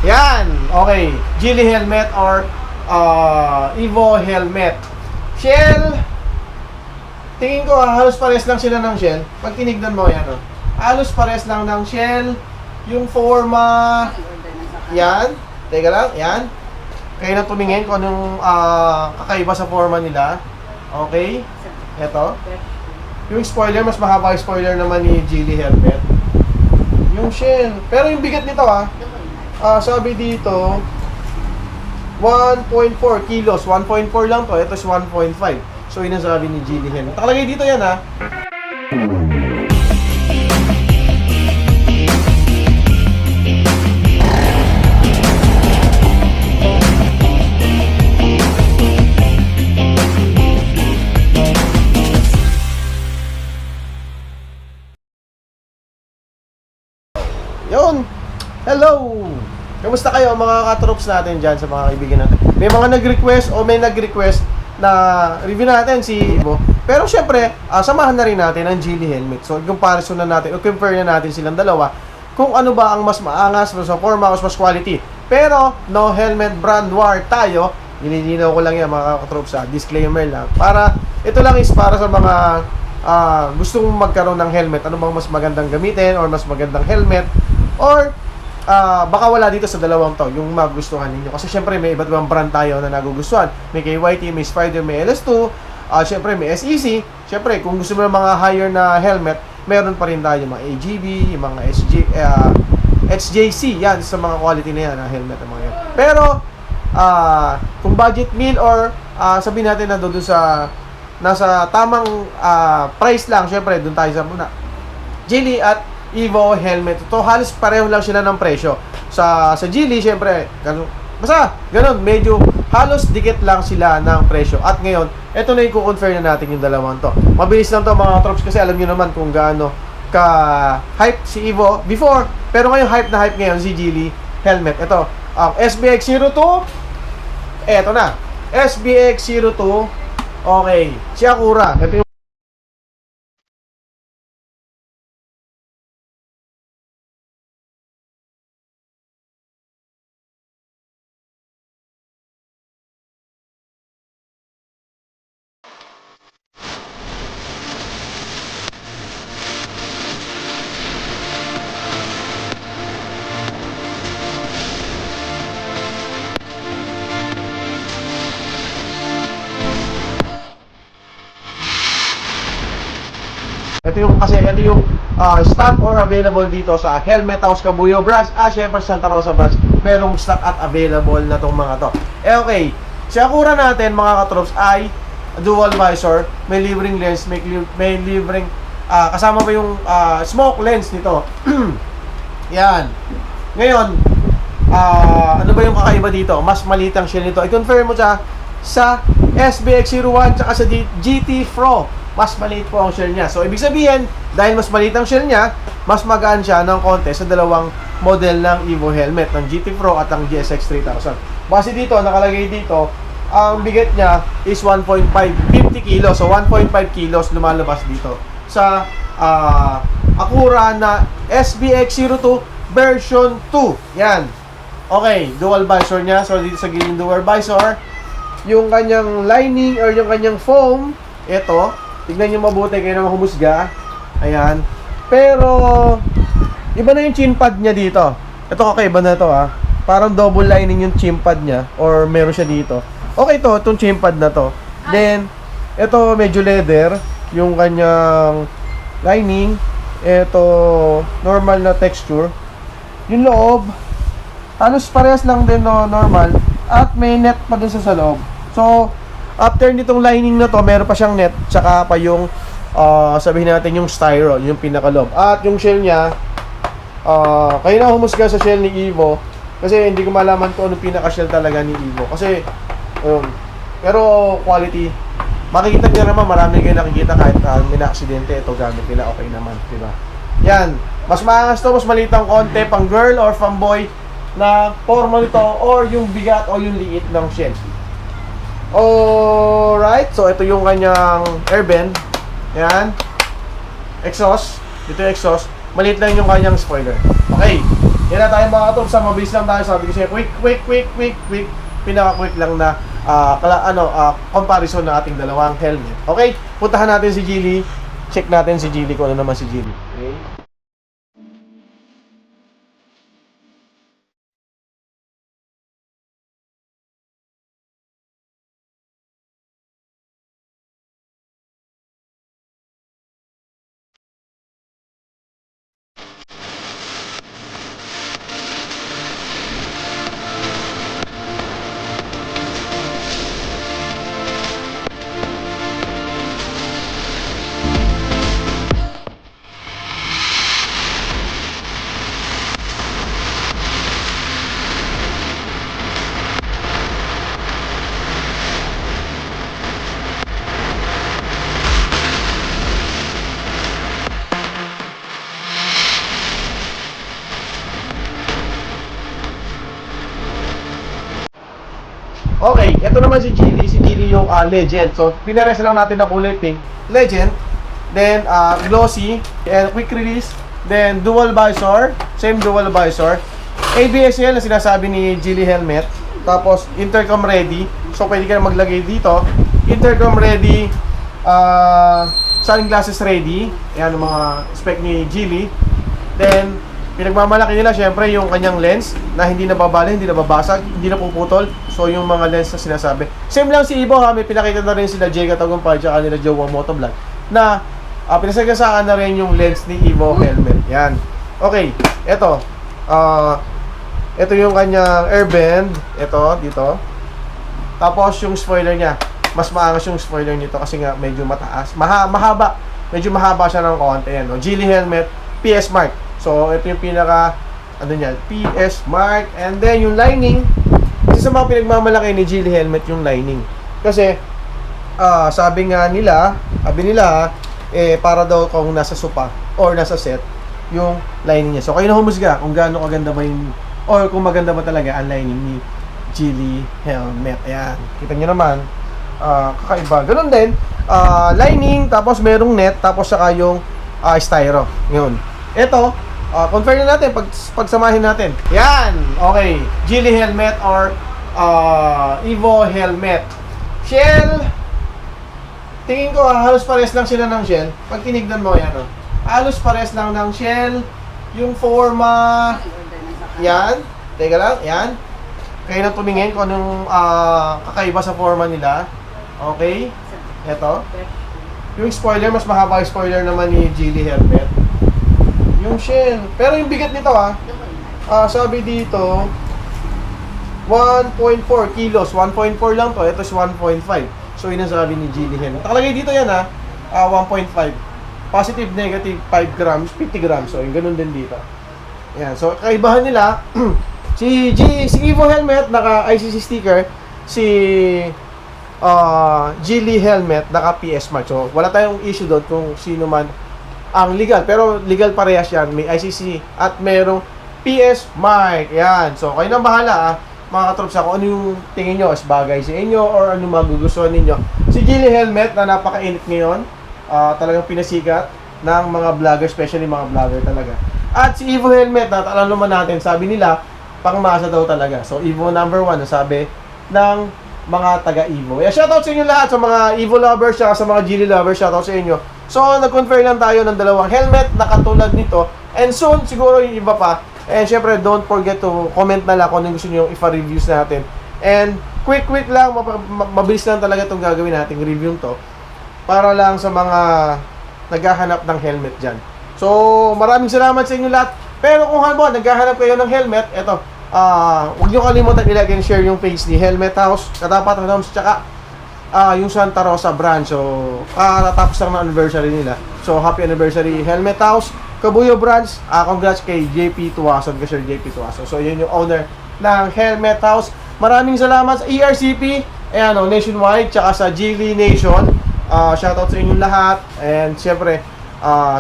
Yan, okay. Geely helmet or Evo helmet. Shell, tingin ko halos pares lang sila ng shell. Pag tinignan mo yan, halos pares lang ng shell. Yung forma, yan. Teka lang, yan. Kaya na tumingin kung anong kakaiba sa forma nila. Okay. Ito. Yung spoiler, mas mahaba yung spoiler naman ni Geely helmet. Yung shell. Pero yung bigat nito sabi dito 1.4 kilos. 1.4 lang to. Ito is 1.5. So yun ang sabi ni Geely helmet. Nakalagay dito yan Yun. Hello. Kamusta kayo mga ka-troops natin dyan sa mga kaibigan natin? May mga nag-request o may nag-request na review natin si Evo. Pero syempre, samahan na rin natin ang Geely helmet. So, comparison na natin o compare na natin silang dalawa kung ano ba ang mas maangas, mas forma, mas quality. Pero, no helmet brand war tayo. Nililinaw ko lang yan mga ka-troops disclaimer lang. Para, ito lang is para sa mga gustong magkaroon ng helmet. Ano bang mas magandang gamitin or mas magandang helmet? Or baka wala dito sa dalawang to yung magugustuhan ninyo. Kasi syempre may iba't ibang brand tayo na nagugustuhan. May KYT, may Spider, may LS2, syempre may SEC. Syempre kung gusto mo ng mga higher na helmet, meron pa rin tayo mga AGB, yung mga HJC. Yan sa mga quality na yan na helmet ng mga yan. Pero kung budget meal or sabihin natin na doon sa nasa tamang price lang, syempre doon tayo sa muna Geely at Evo helmet. Ito halos pareho lang sila ng presyo. Sa Geely syempre basta ganun, medyo halos dikit lang sila ng presyo. At ngayon, ito na i-confirm na natin yung dalawang to. Mabilis lang to mga troops kasi alam niyo naman kung gaano ka hype si Evo before, pero ngayon hype na hype ngayon si Geely helmet. Ito ang SBX02. Eto na SBX02. Okay, si Acura. Ito yung ito yung stock or available dito sa Helmet House Cabuyao branch. Syempre Santa Rosa branch, merong stock at available na tong mga to. Okay, si Acura natin mga katrops ay dual visor, may libreng lens, may libreng kasama pa yung smoke lens nito. Yan. Ngayon, ano ba yung kakaiba dito? Mas maliit ang shell nito. I-confirm mo siya sa SBX01 tsaka sa GT Pro. Mas maliit po ang shell niya. So, ibig sabihin, dahil mas maliit ang shell niya, mas magaan siya ng konti sa dalawang model ng Evo helmet, ng GT Pro at ang GSX 3000. Base dito, nakalagay dito, ang bigat niya is 1.50 kilos. So, 1.5 kilos lumalabas dito sa Acura na SBX02 version 2. Yan. Okay, dual visor niya. So, dito sa gilid dual visor, yung kanyang lining or yung kanyang foam, ito, tignan nyo mabuti kayo na mahumusga. Ayan. Pero, iba na yung chin pad niya dito. Ito kakaiba na to Parang double lining yung chin pad niya. Or meron siya dito. Okay to, itong chin pad na to. Then, ito medyo leather. Yung kanyang lining. Ito, normal na texture. Yung loob, halos parehas lang din no, normal. At may net pa dun sa loob. So, after nitong lining na to, meron pa siyang net, tsaka pa yung sabihin natin yung styrol, yung pinakalob. At yung shell niya, kayo na humusga sa shell ni Evo kasi hindi ko malaman kung anong pinaka-shell talaga ni Evo. Kasi, pero quality, makikita niyo naman, marami kayo nakikita kahit may na-aksidente, ito gamit nila, okay naman, diba? Yan, mas maangas to, mas maliit ang konti, pang girl or pang boy na forma nito, or yung bigat o yung liit ng shell. Alright, so ito yung kanyang air vent. Yan. Exhaust. Dito yung exhaust. Maliit lang yung kanyang spoiler. Okay. Yan na tayo mga katrops, mabilis lang tayo. Sabi ko siya, quick. Pinaka-quick lang na comparison ng ating dalawang helmet. Okay, puntahan natin si Jilly. Check natin si Jilly kung ano naman si Jilly. Okay. Okay, ito naman si Jilly. Si Jilly yung Legend. So, pinares lang natin na kulay pink. Legend. Then, glossy. And quick release. Then, dual visor. Same dual visor. ABS yan na sinasabi ni Jilly helmet. Tapos, intercom ready. So, pwede ka na maglagay dito. Intercom ready. Sunglasses ready. Ayan ang mga spec ni Jilly. Then, pinagmamalaki nila syempre yung kanyang lens na hindi nababali, hindi nababasag, hindi na puputol. So yung mga lens na sinasabi. Same lang si Evo ha, may pinakita na rin sila Jay Katagumpay at nila Jowa Motovlog na pinasagasaan na rin yung lens ni Evo helmet. Yan. Okay, ito. Ito yung kanyang airband. Ito, dito. Tapos yung spoiler niya. Mas maangas yung spoiler nito kasi nga medyo mataas. Mahaba. Medyo mahaba siya ng konti. Yan, no? Jilly helmet, PS Mark. So, ito yung pinaka, PS Mark. And then, yung lining, kasi sa mga pinagmamalaki ni Jilly helmet, yung lining. Kasi, sabi nila, para daw kung nasa sopa or nasa set, yung lining niya. So, kayo na humusga kung gaano kaganda ba yung, or kung maganda ba talaga ang lining ni Jilly helmet. Ayan. Kita nyo naman, kakaiba. Ganun din, lining, tapos merong net, tapos saka yung styro. Yun. Ito, confirm na natin, pagsamahin natin. Yan! Okay. Jilly helmet or Evo helmet. Shell, tingin ko halos pares lang sila ng shell. Pag tinignan mo yan, halos pares lang ng shell. Yung forma, yan. Teka lang, yan. Kayo na tumingin kung anong kakaiba sa forma nila. Okay. Ito. Yung spoiler, mas mahaba yung spoiler naman ni Jilly helmet. Yung shell. Pero yung bigat nito sabi dito 1.4 kilos. 1.4 lang to. Ito is 1.5. So yun ang sabi ni Jilly helmet. Nakalagay dito yan 1.5. Positive, negative 5 grams, 50 grams. So yung ganun din dito. Yan. So kaibahan nila si Evo helmet naka ICC sticker, si Jilly helmet naka PS Mark. So wala tayong issue doon kung sino man ang legal, pero legal parehas yan. May ICC at merong PS Mark. Yan. So, kayo nang bahala mga katrops kung ano yung tingin nyo as bagay sa inyo or ano magugustuhan ninyo. Si Jilly helmet na napakainit ngayon, talagang pinasikat ng mga vlogger, especially mga vlogger talaga. At si Evo helmet, alam naman natin, sabi nila, pangmasa daw talaga. So, Evo number 1, sabi ng mga taga-Evo. Shoutout sa inyo lahat, sa mga Evo lovers, sa mga Jilly lovers, shoutout sa inyo. So, nag-confirm lang tayo ng dalawang helmet na katulad nito. And soon, siguro yung iba pa. And syempre, don't forget to comment na lang kung ano gusto nyo ipa-reviews natin. And quick lang, mabilis lang talaga itong gagawin nating review to. Para lang sa mga naghahanap ng helmet dyan. So, maraming salamat sa inyo lahat. Pero kung halimbawa, naghahanap kayo ng helmet, eto, huwag nyo kalimutan i-like and share yung page ni Helmet House, Katapat Homes, tsaka yung Santa Rosa branch. So, natapos lang na anniversary nila. So, happy anniversary Helmet House, Kabuyo branch. Congrats kay JP Tuwason, Kasher JP Tuwason. So, yun yung owner ng Helmet House. Maraming salamat sa ERCP, Nationwide, tsaka sa Jilly Nation. Shoutout sa inyong lahat. And, syempre,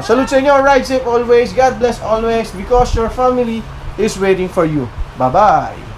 salute sa inyo. Ride safe always. God bless always. Because your family is waiting for you. Bye-bye.